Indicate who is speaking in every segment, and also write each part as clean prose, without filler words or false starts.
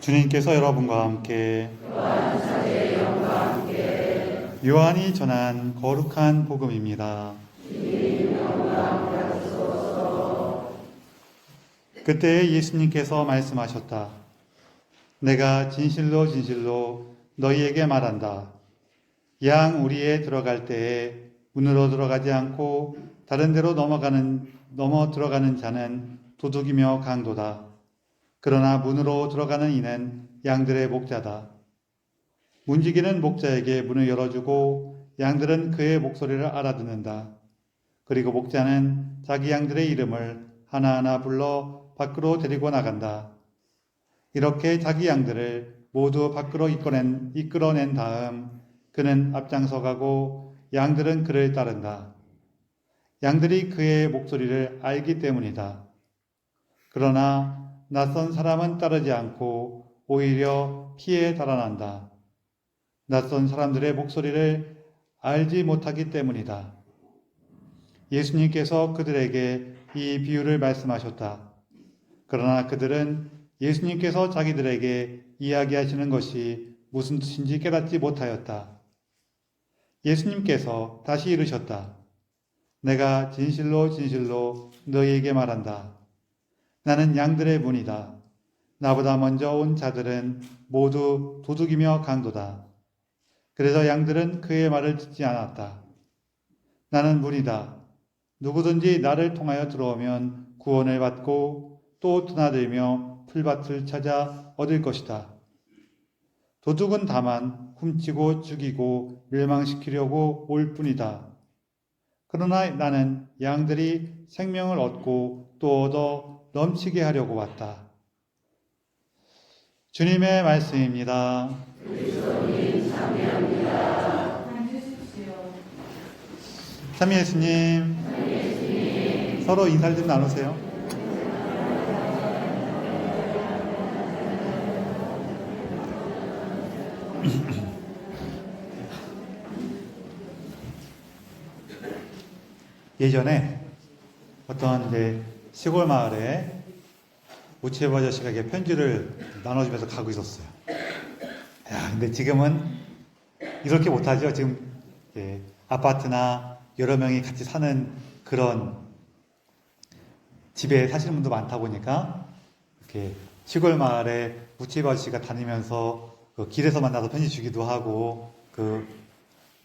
Speaker 1: 주님께서 여러분과 함께 요한이 전한 거룩한 복음입니다. 그때 예수님께서 말씀하셨다. 내가 진실로 진실로 너희에게 말한다. 양 우리에 들어갈 때에 문으로 들어가지 않고 다른 데로 넘어 들어가는 자는 도둑이며 강도다. 그러나 문으로 들어가는 이는 양들의 목자다. 문지기는 목자에게 문을 열어주고 양들은 그의 목소리를 알아듣는다. 그리고 목자는 자기 양들의 이름을 하나하나 불러 밖으로 데리고 나간다. 이렇게 자기 양들을 모두 밖으로 이끌어낸 다음 그는 앞장서 가고 양들은 그를 따른다. 양들이 그의 목소리를 알기 때문이다. 그러나 낯선 사람은 따르지 않고 오히려 피해 달아난다. 낯선 사람들의 목소리를 알지 못하기 때문이다. 예수님께서 그들에게 이 비유를 말씀하셨다. 그러나 그들은 예수님께서 자기들에게 이야기하시는 것이 무슨 뜻인지 깨닫지 못하였다. 예수님께서 다시 이르셨다. 내가 진실로 진실로 너희에게 말한다. 나는 양들의 문이다. 나보다 먼저 온 자들은 모두 도둑이며 강도다. 그래서 양들은 그의 말을 듣지 않았다. 나는 문이다. 누구든지 나를 통하여 들어오면 구원을 받고 또 드나들며 풀밭을 찾아 얻을 것이다. 도둑은 다만 훔치고 죽이고 멸망시키려고 올 뿐이다. 그러나 나는 양들이 생명을 얻고 또 얻어 넘치게 하려고 왔다. 주님의 말씀입니다. 참여 예수님, 서로 인사를 좀 나누세요. 예전에 어떤 시골 마을에 우체부 아저씨가 편지를 나눠주면서 가고 있었어요. 근데 지금은 이렇게 못하죠. 지금 아파트나 여러 명이 같이 사는 그런 집에 사시는 분도 많다 보니까 이렇게 시골 마을에 우체부 아저씨가 다니면서 그 길에서 만나서 편지 주기도 하고 그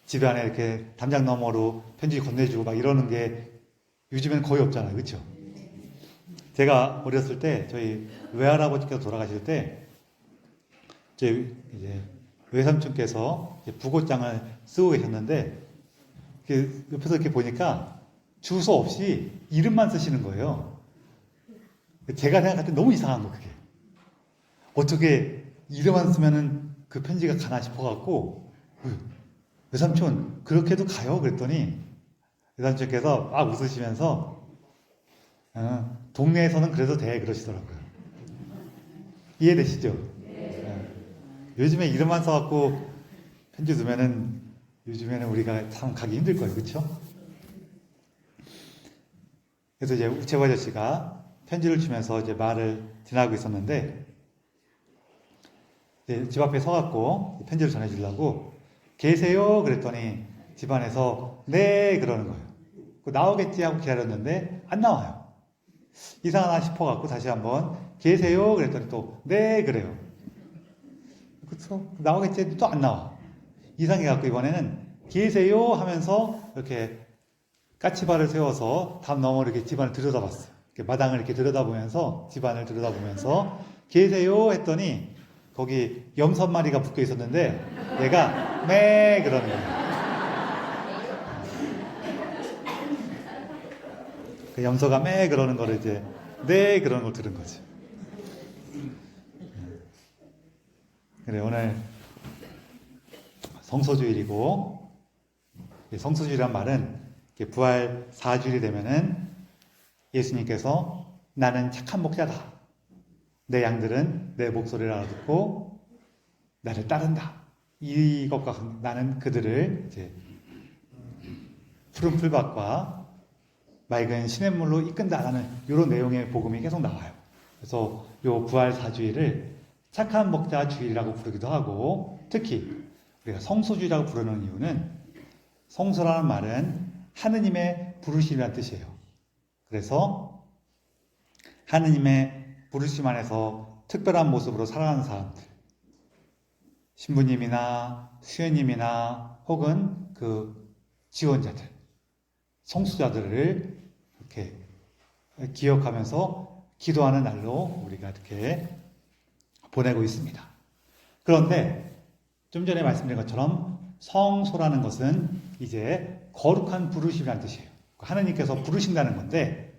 Speaker 1: 집 안에 이렇게 담장 너머로 편지 건네주고 막 이러는 게 요즘엔 거의 없잖아요. 그렇죠? 제가 어렸을 때 저희 외할아버지께서 돌아가실 때 저희 이제 외삼촌께서 부고장을 쓰고 계셨는데 옆에서 이렇게 보니까 주소 없이 이름만 쓰시는 거예요. 제가 생각할 때 너무 이상한 거 그게. 어떻게 이름만 쓰면은 그 편지가 가나 싶어갖고 외삼촌 그렇게도 가요? 그랬더니 외삼촌께서 막 웃으시면서 동네에서는 그래도 돼 그러시더라고요. 이해되시죠? 요즘에 이름만 써갖고 편지 두면은 요즘에는 우리가 참 가기 힘들 거예요. 그렇죠? 그래서 이제 우체부 아저씨가 편지를 주면서 이제 말을 지나고 있었는데 집 앞에 서갖고 편지를 전해주려고 계세요? 그랬더니 집안에서 네 그러는 거예요. 나오겠지 하고 기다렸는데 안 나와요. 이상하나 싶어갖고 다시 한번 계세요? 그랬더니 또 네 그래요. 그래서 나오겠지 또 안 나와. 이상해갖고 이번에는 계세요? 하면서 이렇게 까치발을 세워서 담 너머로 이렇게 집안을 들여다봤어요. 이렇게 마당을 이렇게 들여다보면서 집안을 들여다보면서 계세요? 했더니 거기 염소 한 마리가 붙어 있었는데 얘가 네 그러는 거예요. 그 염소가 매 그러는 거를 이제 네 그러는 걸 들은 거죠. 그래 오늘 성소주일이고 성소주일이란 말은 부활 4주일이 되면은 예수님께서 나는 착한 목자다. 내 양들은 내 목소리를 알아듣고 나를 따른다. 이것과 나는 그들을 이제 푸른 풀밭과 맑은 시냇물로 이끈다라는 이런 내용의 복음이 계속 나와요. 그래서 요 부활 4주일을 착한 목자주일이라고 부르기도 하고, 특히 우리가 성소주의라고 부르는 이유는 성소라는 말은 하느님의 부르심이라는 뜻이에요. 그래서 하느님의 부르심 안에서 특별한 모습으로 살아가는 사람들, 신부님이나 수녀님이나 혹은 그 지원자들, 성수자들을 이렇게 기억하면서 기도하는 날로 우리가 이렇게 보내고 있습니다. 그런데 좀 전에 말씀드린 것처럼 성소라는 것은 이제 거룩한 부르심이라는 뜻이에요. 하느님께서 부르신다는 건데,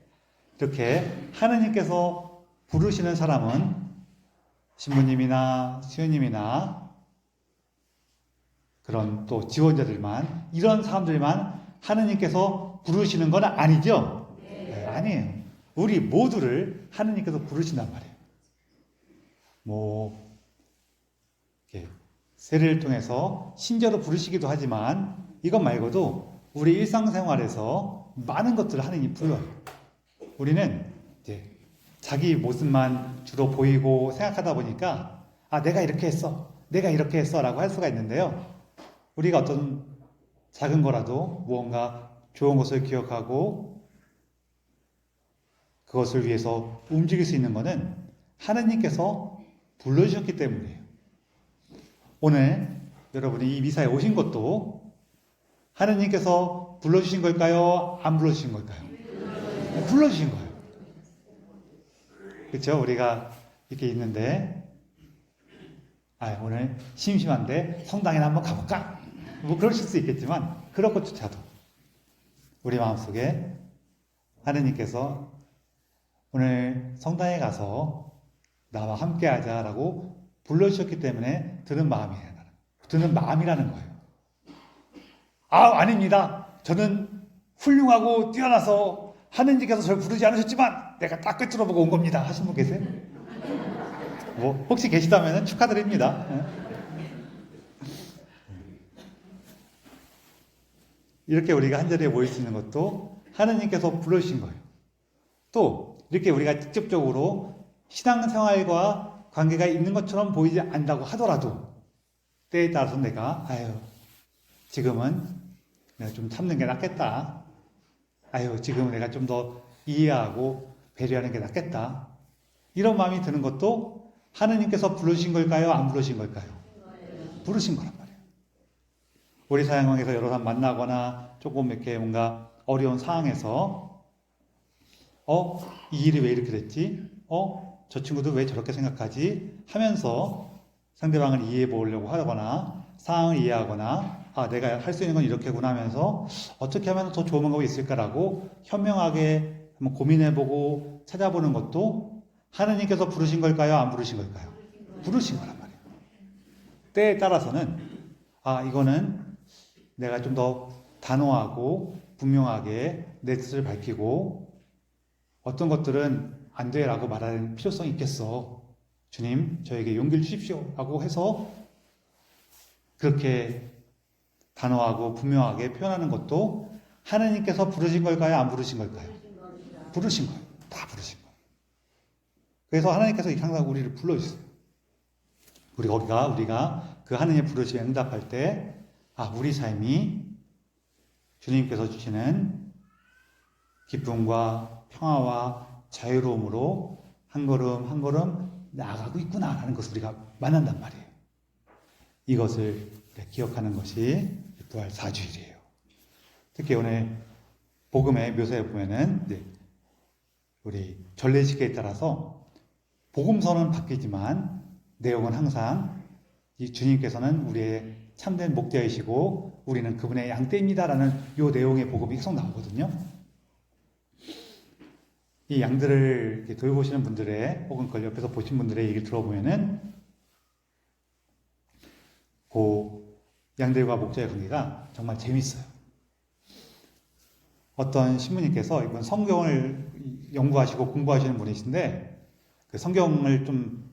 Speaker 1: 이렇게 하느님께서 부르시는 사람은 신부님이나 수녀님이나 그런 또 지원자들만, 이런 사람들만 하느님께서 부르시는 건 아니죠? 네, 아니에요. 우리 모두를 하느님께서 부르신단 말이에요. 이렇게 세례를 통해서 신자로 부르시기도 하지만, 이것 말고도 우리 일상생활에서 많은 것들을 하느님이 불러요. 우리는 이제 자기 모습만 주로 보이고 생각하다 보니까, 내가 이렇게 했어, 내가 이렇게 했어 라고 할 수가 있는데요. 우리가 어떤 작은 거라도 무언가 좋은 것을 기억하고 그것을 위해서 움직일 수 있는 것은 하느님께서 불러주셨기 때문이에요. 오늘 여러분이 이 미사에 오신 것도 하느님께서 불러주신 걸까요? 안 불러주신 걸까요? 불러주신 거예요. 그렇죠? 우리가 이렇게 있는데, 오늘 심심한데 성당이나 한번 가볼까? 뭐 그러실 수 있겠지만, 그런 것조차도 우리 마음속에 하느님께서 오늘 성당에 가서 나와 함께 하자라고 불러주셨기 때문에 드는 마음이에요. 드는 마음이라는 거예요. 아닙니다. 저는 훌륭하고 뛰어나서 하느님께서 저를 부르지 않으셨지만 내가 딱 끝으로 보고 온 겁니다. 하신 분 계세요? 뭐 혹시 계시다면 축하드립니다. 이렇게 우리가 한자리에 모일 수 있는 것도 하느님께서 불러주신 거예요. 또 이렇게 우리가 직접적으로 신앙생활과 관계가 있는 것처럼 보이지 않는다고 하더라도, 때에 따라서 내가 지금은 내가 좀 참는 게 낫겠다, 지금은 내가 좀 더 이해하고 배려하는 게 낫겠다, 이런 마음이 드는 것도 하느님께서 부르신 걸까요? 안 부르신 걸까요? 부르신 거란 말이에요. 우리 사역에서 여러 사람 만나거나 조금 이렇게 뭔가 어려운 상황에서 이 일이 왜 이렇게 됐지? 저 친구도 왜 저렇게 생각하지? 하면서 상대방을 이해해 보려고 하거나 상황을 이해하거나 내가 할 수 있는 건 이렇게구나 하면서 어떻게 하면 더 좋은 방법이 있을까라고 현명하게 한번 고민해보고 찾아보는 것도 하느님께서 부르신 걸까요? 안 부르신 걸까요? 부르신 거란 말이에요. 때에 따라서는 이거는 내가 좀 더 단호하고 분명하게 내 뜻을 밝히고 어떤 것들은 안 돼라고 말하는 필요성이 있겠어. 주님, 저에게 용기를 주십시오. 라고 해서 그렇게 단호하고 분명하게 표현하는 것도 하느님께서 부르신 걸까요? 안 부르신 걸까요? 부르신 거예요. 다 부르신 거예요. 그래서 하나님께서 항상 우리를 불러주세요. 우리가 그 하느님의 부르심에 응답할 때, 우리 삶이 주님께서 주시는 기쁨과 평화와 자유로움으로 한 걸음 한 걸음 나아가고 있구나라는 것을 우리가 만난단 말이에요. 이것을 기억하는 것이 부활 4주일이에요. 특히 오늘 복음의 묘사에 보면은 우리 전례식에 따라서 복음서는 바뀌지만 내용은 항상 이 주님께서는 우리의 참된 목자이시고 우리는 그분의 양떼입니다라는 이 내용의 복음이 계속 나오거든요. 이 양들을 돌보시는 분들의 혹은 그걸 옆에서 보신 분들의 얘기를 들어보면은 그 양들과 목자의 관계가 정말 재밌어요. 어떤 신부님께서 이번 성경을 연구하시고 공부하시는 분이신데 그 성경을 좀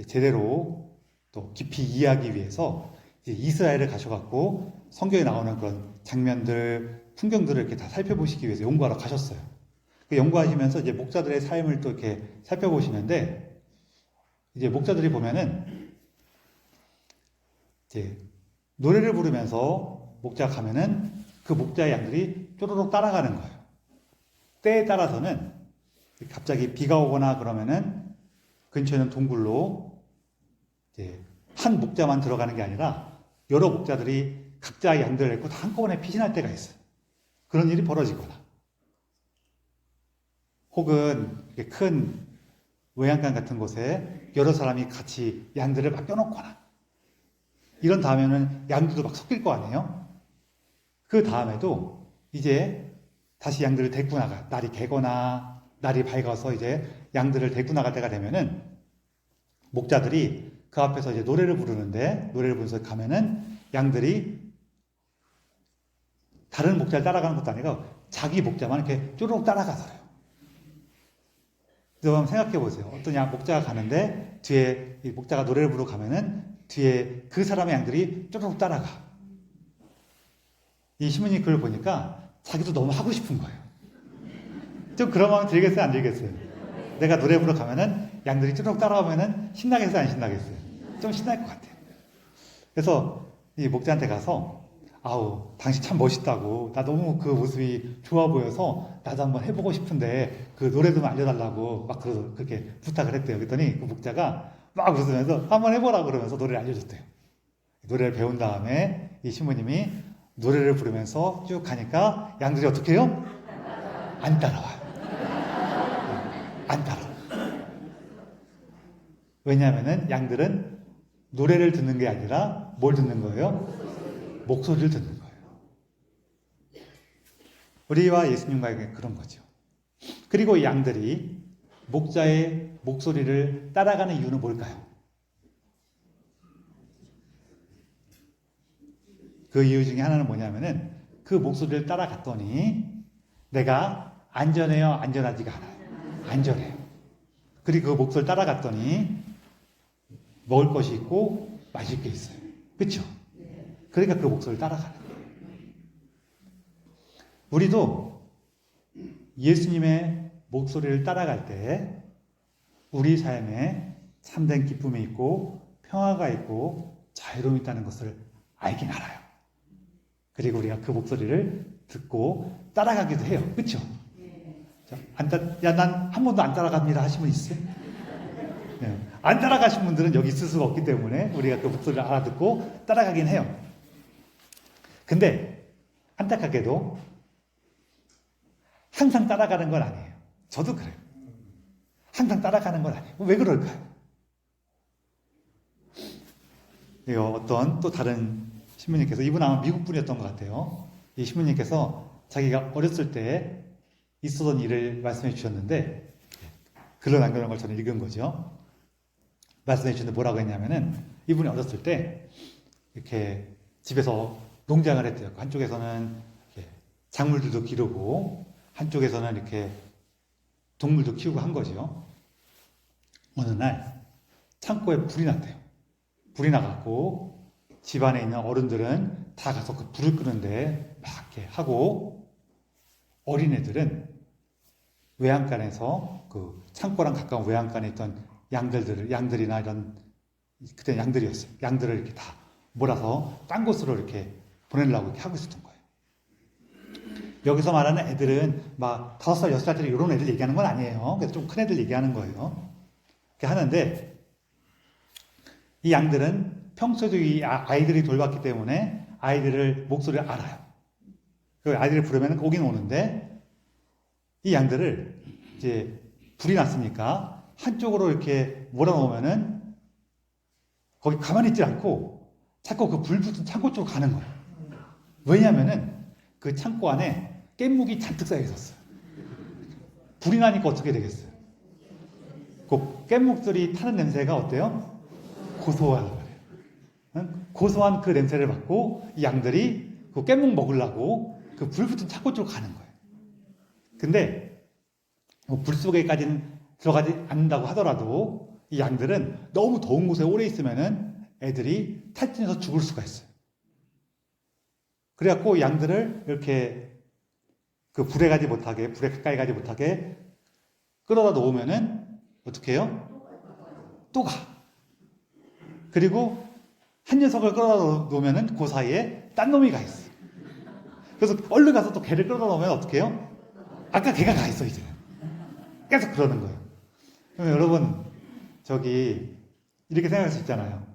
Speaker 1: 제대로 또 깊이 이해하기 위해서 이스라엘에 가셔갖고 성경에 나오는 그런 장면들, 풍경들을 이렇게 다 살펴보시기 위해서 연구하러 가셨어요. 그 연구하시면서 이제 목자들의 삶을 또 이렇게 살펴보시는데 이제 목자들이 보면은 이제 노래를 부르면서 목자가 가면은 그 목자의 양들이 쪼르륵 따라가는 거예요. 때에 따라서는 갑자기 비가 오거나 그러면은 근처에 있는 동굴로 이제 한 목자만 들어가는 게 아니라 여러 목자들이 각자의 양들을 데리고 다 한꺼번에 피신할 때가 있어요. 그런 일이 벌어지거나 혹은 큰 외양간 같은 곳에 여러 사람이 같이 양들을 맡겨놓거나 이런 다음에는 양들도 막 섞일 거 아니에요? 그 다음에도 이제 다시 양들을 데리고 나가 날이 개거나 날이 밝아서 이제 양들을 데리고 나갈 때가 되면은 목자들이 그 앞에서 이제 노래를 부르는데 노래를 부르면서 가면은 양들이 다른 목자를 따라가는 것도 아니고 자기 목자만 이렇게 쪼르륵 따라가서요. 그래서 한번 생각해 보세요. 어떤 목자가 가는데 뒤에 이 목자가 노래를 부르고 가면은 뒤에 그 사람의 양들이 쪼르륵 따라가. 이 신부님 글을 보니까 자기도 너무 하고 싶은 거예요. 좀 그런 마음이 들겠어요? 안 들겠어요? 내가 노래 부르러 가면은 양들이 쪼르륵 따라오면은 신나겠어요? 안 신나겠어요? 좀 신날 것 같아요. 그래서 이 목자한테 가서 아우, 당신 참 멋있다고. 나 너무 그 모습이 좋아 보여서 나도 한번 해보고 싶은데 그 노래 좀 알려달라고 막 그렇게 부탁을 했대요. 그랬더니 그 목자가 막 웃으면서 한번 해보라고 그러면서 노래를 알려줬대요. 노래를 배운 다음에 이 신부님이 노래를 부르면서 쭉 가니까 양들이 어떻게 해요? 안 따라와요. 안 따라와요. 왜냐하면은 양들은 노래를 듣는 게 아니라 뭘 듣는 거예요? 목소리를 듣는 거예요. 우리와 예수님과의 그런 거죠. 그리고 이 양들이 목자의 목소리를 따라가는 이유는 뭘까요? 그 이유 중에 하나는 뭐냐면은 그 목소리를 따라갔더니 내가 안전해요? 안전하지가 않아요? 안전해요. 그리고 그 목소리를 따라갔더니 먹을 것이 있고 마실 게 있어요. 그렇죠? 그러니까 그 목소리를 따라가는 거예요. 우리도 예수님의 목소리를 따라갈 때 우리 삶에 참된 기쁨이 있고 평화가 있고 자유로움이 있다는 것을 알긴 알아요. 그리고 우리가 그 목소리를 듣고 따라가기도 해요. 그렇죠? 야, 난 한 번도 안 따라갑니다 하신 분 있어요? 네. 안 따라가신 분들은 여기 있을 수가 없기 때문에 우리가 그 목소리를 알아듣고 따라가긴 해요. 근데 안타깝게도 항상 따라가는 건 아니에요. 저도 그래요. 항상 따라가는 건 아니에요. 왜 그럴까요? 이거 어떤 또 다른 신부님께서, 이분 아마 미국 분이었던 것 같아요. 이 신부님께서 자기가 어렸을 때 있었던 일을 말씀해 주셨는데 글로 남겨놓은 걸 저는 읽은 거죠. 말씀해 주셨는데 뭐라고 했냐면은 이분이 어렸을 때 이렇게 집에서 농장을 했대요. 한쪽에서는 이렇게 작물들도 기르고 한쪽에서는 이렇게 동물도 키우고 한 거죠. 어느 날 창고에 불이 났대요. 불이 나갖고 집안에 있는 어른들은 다 가서 그 불을 끄는데 막 이렇게 하고 어린애들은 외양간에서 그 창고랑 가까운 외양간에 있던 양들이나 이런 그때 양들이었어요. 양들을 이렇게 다 몰아서 딴 곳으로 이렇게 보내려고 이렇게 하고 있었던 거예요. 여기서 말하는 애들은 막 5살, 6살짜리 이런 애들 얘기하는 건 아니에요. 그래서 좀 큰 애들 얘기하는 거예요. 이렇게 하는데 이 양들은 평소에도 이 아이들이 돌봤기 때문에 아이들을 목소리를 알아요. 그 아이들을 부르면 오긴 오는데 이 양들을 이제 불이 났으니까 한쪽으로 이렇게 몰아놓으면은 거기 가만히 있지 않고 자꾸 그 불 붙은 창고 쪽으로 가는 거예요. 왜냐면은 그 창고 안에 깻묵이 잔뜩 쌓여 있었어요. 불이 나니까 어떻게 되겠어요? 그 깻묵들이 타는 냄새가 어때요? 고소한 거예요. 고소한 그 냄새를 맡고 이 양들이 그 깻묵 먹으려고 그 불 붙은 창고 쪽으로 가는 거예요. 근데 불 속에까지는 들어가지 않는다고 하더라도 이 양들은 너무 더운 곳에 오래 있으면은 애들이 탈진해서 죽을 수가 있어요. 그래갖고 양들을 이렇게 그 불에 가까이 가지 못하게 끌어다 놓으면은 어떻게 해요? 또 가. 그리고 한 녀석을 끌어놓으면은 그 사이에 딴 놈이 가 있어. 그래서 얼른 가서 또 걔를 끌어놓으면 어떻게 해요? 아까 걔가 가 있어, 이제는. 계속 그러는 거예요. 그러면 여러분, 저기, 이렇게 생각할 수 있잖아요.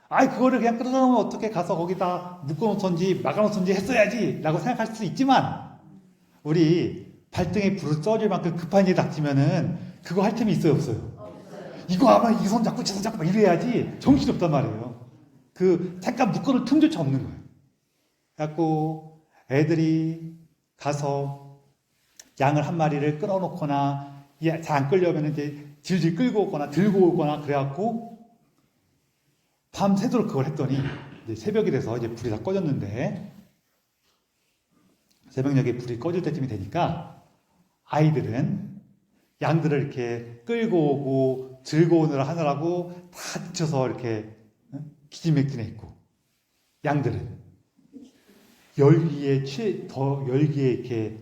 Speaker 1: 아이, 그거를 그냥 끌어놓으면 어떻게 가서 거기다 묶어놓던지 막아놓던지 했어야지 라고 생각할 수 있지만, 우리 발등에 불을 써줄 만큼 급한 일이 닥치면은 그거 할 틈이 있어요, 없어요? 이거 아마 이 손 잡고 저 손 잡고 이래야지 정신이 없단 말이에요. 잠깐 묶어놓을 틈조차 없는 거예요. 그래갖고 애들이 가서 양을 한 마리를 끌어놓거나 잘 안 끌려면 이제 질질 끌고 오거나 들고 오거나 그래갖고 밤새도록 그걸 했더니 이제 새벽이 돼서 이제 불이 다 꺼졌는데 새벽녘에 불이 꺼질 때쯤이 되니까 아이들은 양들을 이렇게 끌고 오고 들고 오느라 하느라고 다 지쳐서 이렇게 기진맥진해 있고 양들은 열기에 이렇게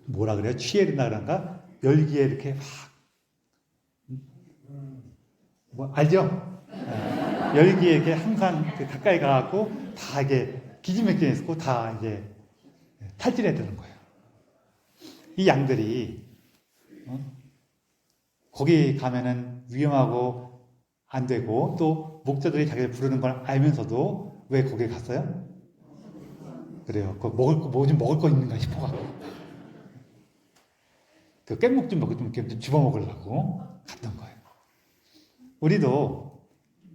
Speaker 1: 뭐라 그래요? 취해있나 그런가? 열기에 이렇게 뭐 알죠? 열기에 이렇게 항상 가까이 가갖고 다 이게 기진맥진했고 다 이제 탈진해 드는 거예요. 이 양들이 거기 가면은 위험하고 안 되고 또 목자들이 자기를 부르는 걸 알면서도 왜 거기에 갔어요? 그래요. 뭐 좀 먹을 거 있는가 싶어가지고 그 깻묵 좀 집어먹으려고 갔던 거예요. 우리도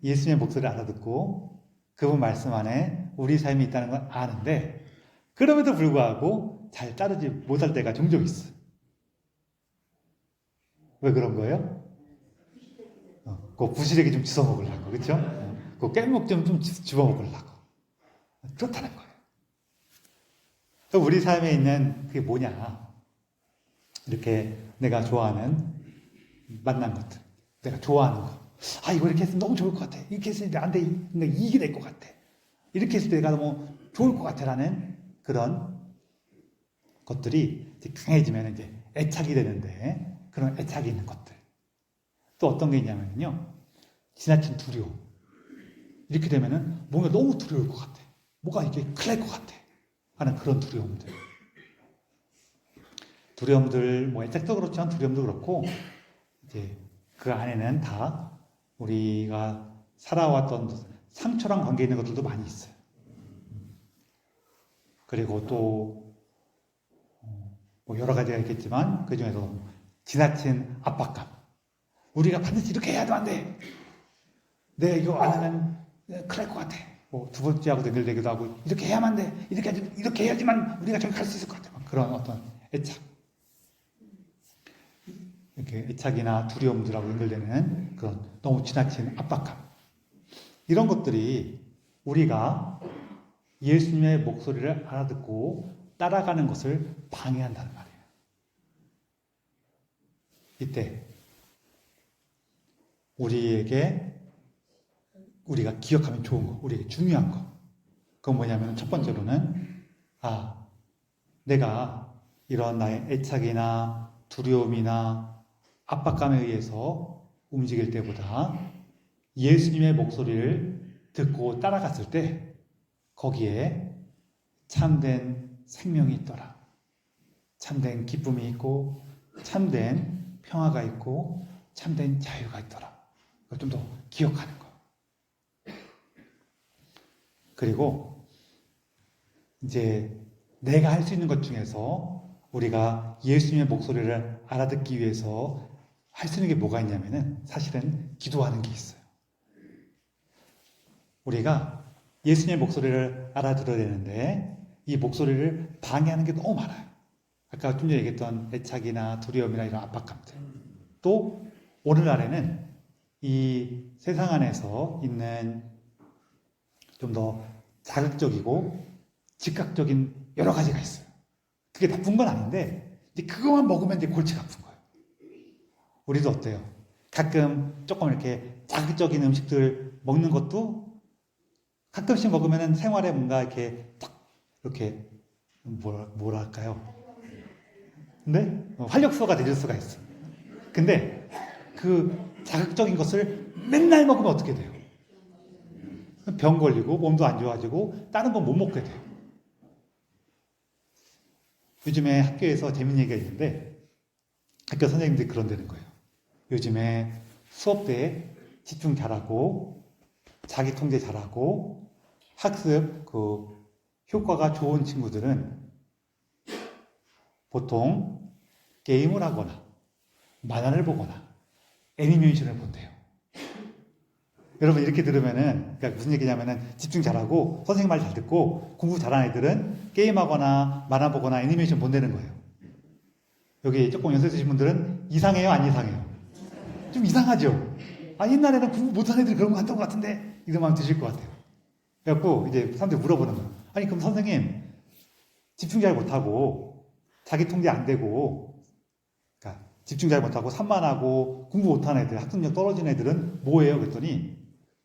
Speaker 1: 예수님의 목소리를 알아듣고 그분 말씀 안에 우리 삶이 있다는 걸 아는데 그럼에도 불구하고 잘 따르지 못할 때가 종종 있어요. 왜 그런 거예요? 그 부시래기 좀 주워 먹으려고, 그렇죠? 그 깻묵 좀 집어 먹으려고. 그렇다는 거예요. 또 우리 삶에 있는 그게 뭐냐? 이렇게 내가 좋아하는 만난 것들, 내가 좋아하는 거. 아, 이거 이렇게 했으면 너무 좋을 것 같아. 이렇게 했을 때 안 돼, 이익이 될 것 같아. 이렇게 했을 때 내가 너무 좋을 것 같아라는 그런 것들이 이제 강해지면 이제 애착이 되는데 그런 애착이 있는 것들. 또 어떤 게 있냐면요. 지나친 두려움. 이렇게 되면은 뭔가 너무 두려울 것 같아. 뭐가 이게 큰일 날 것 같아. 하는 그런 두려움들. 두려움들, 뭐 애착도 그렇지만 두려움도 그렇고, 이제 그 안에는 다 우리가 살아왔던 상처랑 관계 있는 것들도 많이 있어요. 그리고 또 뭐 여러 가지가 있겠지만 그 중에서 지나친 압박감. 우리가 반드시 이렇게 해야도 안 돼. 내가 이거 안 하면 큰일 날 것 같아. 뭐 두 번째하고 연결되기도 하고 이렇게 해야만 돼. 이렇게 해야지만 우리가 저기 갈 수 있을 것 같아. 그런 어떤 애착. 이렇게 애착이나 두려움들하고 연결되는 그런 너무 지나친 압박감. 이런 것들이 우리가 예수님의 목소리를 알아듣고 따라가는 것을 방해한다는 말이에요. 이때 우리가 기억하면 좋은 거, 우리에게 중요한 거. 그건 뭐냐면 첫 번째로는 내가 이런 나의 애착이나 두려움이나 압박감에 의해서 움직일 때보다 예수님의 목소리를 듣고 따라갔을 때 거기에 참된 생명이 있더라. 참된 기쁨이 있고 참된 평화가 있고 참된 자유가 있더라. 그걸 좀 더 기억하는 거. 그리고 이제 내가 할 수 있는 것 중에서 우리가 예수님의 목소리를 알아듣기 위해서 할 수 있는 게 뭐가 있냐면은 사실은 기도하는 게 있어요. 우리가 예수님의 목소리를 알아들어야 되는데 이 목소리를 방해하는 게 너무 많아요. 아까 좀 전에 얘기했던 애착이나 두려움이나 이런 압박감들. 또 오늘날에는 이 세상 안에서 있는 좀 더 자극적이고 즉각적인 여러 가지가 있어요. 그게 나쁜 건 아닌데 이제 그것만 먹으면 이제 골치가 아픈 거예요. 우리도 어때요? 가끔 조금 이렇게 자극적인 음식들 먹는 것도 가끔씩 먹으면 생활에 뭔가 이렇게 딱 이렇게 뭐랄까요? 근데 활력소가 되질 수가 있어. 근데 그 자극적인 것을 맨날 먹으면 어떻게 돼요? 병 걸리고 몸도 안 좋아지고 다른 건 못 먹게 돼요. 요즘에 학교에서 재밌는 얘기가 있는데 학교 선생님들이 그런다는 거예요. 요즘에 수업 때 집중 잘하고 자기 통제 잘하고 학습 효과가 좋은 친구들은 보통 게임을 하거나 만화를 보거나 애니메이션을 본대요. 여러분 이렇게 들으면은 그러니까 무슨 얘기냐면은 집중 잘하고 선생님 말 잘 듣고 공부 잘하는 애들은 게임하거나 만화 보거나 애니메이션 본다는 거예요. 여기 조금 연세 드신 분들은 이상해요, 안 이상해요? 좀 이상하죠? 옛날에는 공부 못하는 애들이 그런 거 한다고 같은데 이런 마음 드실 것 같아요. 그래갖고 이제 사람들이 물어보는 거예요. 그럼 선생님 집중 잘 못하고 자기 통제 안 되고 그러니까 집중 잘 못하고 산만하고 공부 못하는 애들, 학습력 떨어지는 애들은 뭐예요? 그랬더니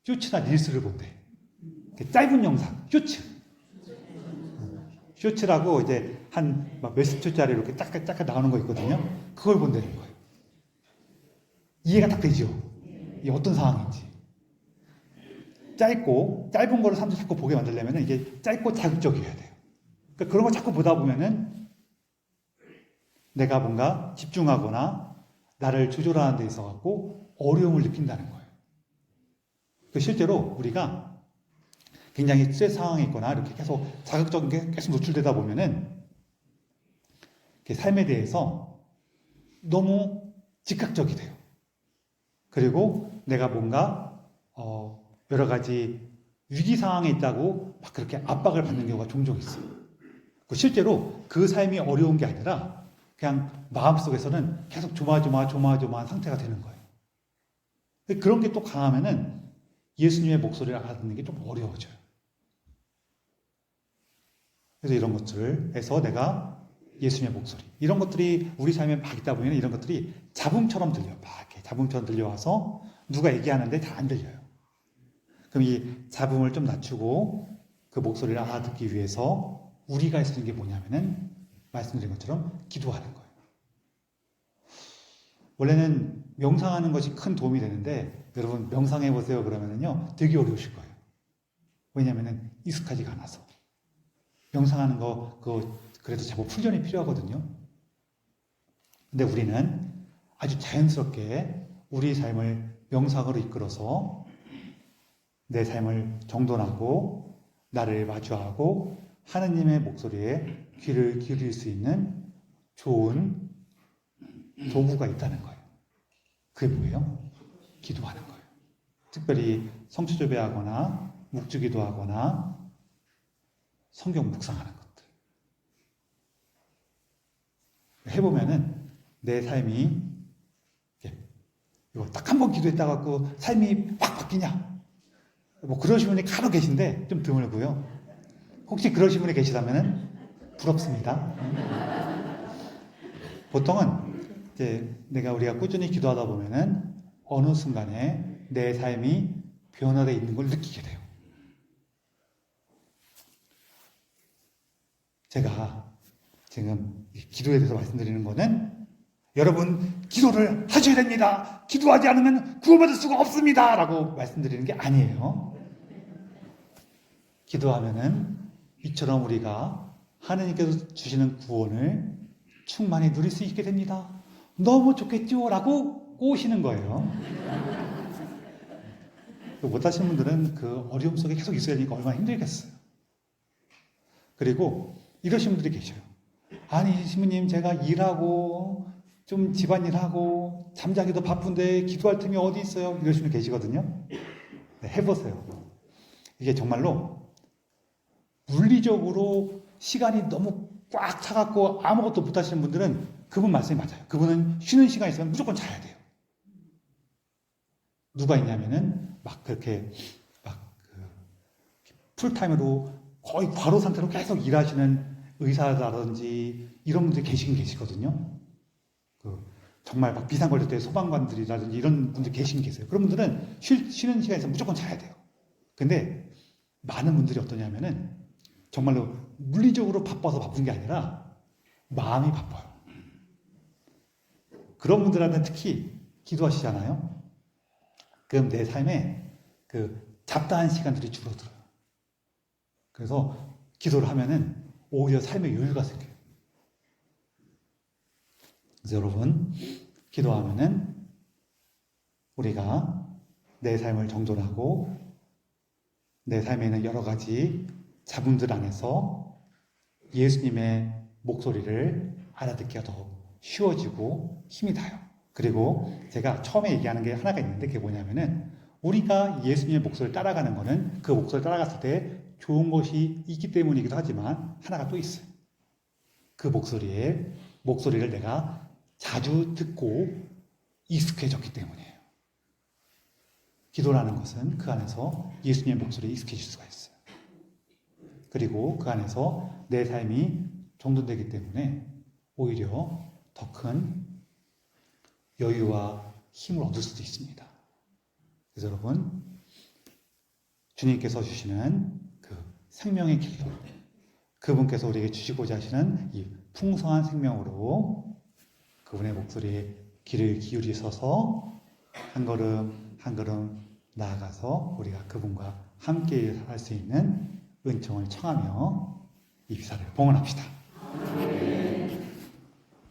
Speaker 1: 쇼츠나 릴스를 본대. 짧은 영상, 쇼츠라고 이제 한 몇십 초짜리 이렇게 짝짝 나오는 거 있거든요. 그걸 본다는 거예요. 이해가 딱 되죠? 이게 어떤 상황인지. 짧은 거를 사람들이 자꾸 보게 만들려면 이게 짧고 자극적이어야 돼요. 그러니까 그런 걸 자꾸 보다 보면은 내가 뭔가 집중하거나 나를 조절하는 데 있어갖고 어려움을 느낀다는 거예요. 실제로 우리가 굉장히 스트레스 상황에 있거나 이렇게 계속 자극적인 게 계속 노출되다 보면은 삶에 대해서 너무 즉각적이 돼요. 그리고 내가 뭔가 여러 가지 위기 상황에 있다고 막 그렇게 압박을 받는 경우가 종종 있어요. 실제로 그 삶이 어려운 게 아니라 그냥 마음속에서는 계속 조마조마한 상태가 되는 거예요. 그런 게 또 강하면은 예수님의 목소리를 알아듣는 게 좀 어려워져요. 그래서 이런 것들을 해서 내가 예수님의 목소리 이런 것들이 우리 삶에 막 있다 보면 이런 것들이 잡음처럼 들려요. 막 이렇게 잡음처럼 들려와서 누가 얘기하는데 잘 안 들려요. 그럼 이 잡음을 좀 낮추고 그 목소리를 알아듣기 위해서 우리가 할 수 있는 게 뭐냐면은 말씀드린 것처럼 기도하는 거예요. 원래는 명상하는 것이 큰 도움이 되는데 여러분 명상해 보세요 그러면은요 되게 어려우실 거예요. 왜냐면은 익숙하지가 않아서. 명상하는 거 그래도 제법 훈련이 필요하거든요. 근데 우리는 아주 자연스럽게 우리 삶을 명상으로 이끌어서 내 삶을 정돈하고 나를 마주하고 하느님의 목소리에 귀를 기울일 수 있는 좋은 도구가 있다는 거예요. 그게 뭐예요? 기도하는 거예요. 특별히 성취조배하거나 묵주기도하거나 성경 묵상하는 것들. 해보면은 내 삶이 이거 딱 한 번 기도했다 갖고 삶이 확 바뀌냐? 그러신 분이 간혹 계신데 좀 드물고요. 혹시 그러신 분이 계시다면은 부럽습니다. 보통은 이제 우리가 꾸준히 기도하다 보면은 어느 순간에 내 삶이 변화되어 있는 걸 느끼게 돼요. 제가 지금 기도에 대해서 말씀드리는 거는 여러분 기도를 하셔야 됩니다. 기도하지 않으면 구원받을 수가 없습니다. 라고 말씀드리는 게 아니에요. 기도하면은 이처럼 우리가 하느님께서 주시는 구원을 충만히 누릴 수 있게 됩니다. 너무 좋겠죠? 라고 꼬시는 거예요. 못하시는 분들은 그 어려움 속에 계속 있어야 되니까 얼마나 힘들겠어요. 그리고 이러신 분들이 계셔요. 아니 신부님 제가 일하고 좀 집안일하고 잠자기도 바쁜데 기도할 틈이 어디 있어요? 이러시는 분 계시거든요. 네, 해보세요. 이게 정말로 물리적으로 시간이 너무 꽉 차갖고 아무것도 못하시는 분들은 그분 말씀이 맞아요. 그분은 쉬는 시간 있으면 무조건 자야 돼요. 누가 있냐면은 그렇게 풀타임으로 거의 과로 상태로 계속 일하시는 의사라든지 이런 분들이 계시거든요. 정말 비상 걸릴 때 소방관들이라든지 이런 분들 계세요. 그런 분들은 쉬는 시간에 있으면 무조건 자야 돼요. 근데 많은 분들이 어떠냐면은 정말로 물리적으로 바빠서 바쁜 게 아니라 마음이 바빠요. 그런 분들한테는 특히 기도하시잖아요. 그럼 내 삶에 그 잡다한 시간들이 줄어들어요. 그래서 기도를 하면은 오히려 삶의 여유가 생겨요. 그래서 여러분, 기도하면은 우리가 내 삶을 정돈하고 내 삶에는 여러 가지 잡음들 안에서 예수님의 목소리를 알아듣기가 더 쉬워지고 힘이 나요. 그리고 제가 처음에 얘기하는 게 하나가 있는데 그게 뭐냐면은 우리가 예수님의 목소리를 따라가는 거는 그 목소리를 따라갔을 때 좋은 것이 있기 때문이기도 하지만 하나가 또 있어요. 그 목소리를 내가 자주 듣고 익숙해졌기 때문이에요. 기도라는 것은 그 안에서 예수님의 목소리에 익숙해질 수가 있어요. 그리고 그 안에서 내 삶이 정돈되기 때문에 오히려 더 큰 여유와 힘을 얻을 수도 있습니다. 그래서 여러분, 주님께서 주시는 그 생명의 길로, 그분께서 우리에게 주시고자 하시는 이 풍성한 생명으로 그분의 목소리에 귀를 기울이셔서 한 걸음 한 걸음 나아가서 우리가 그분과 함께 할 수 있는 은총을 청하며 이 비사를 봉헌합시다.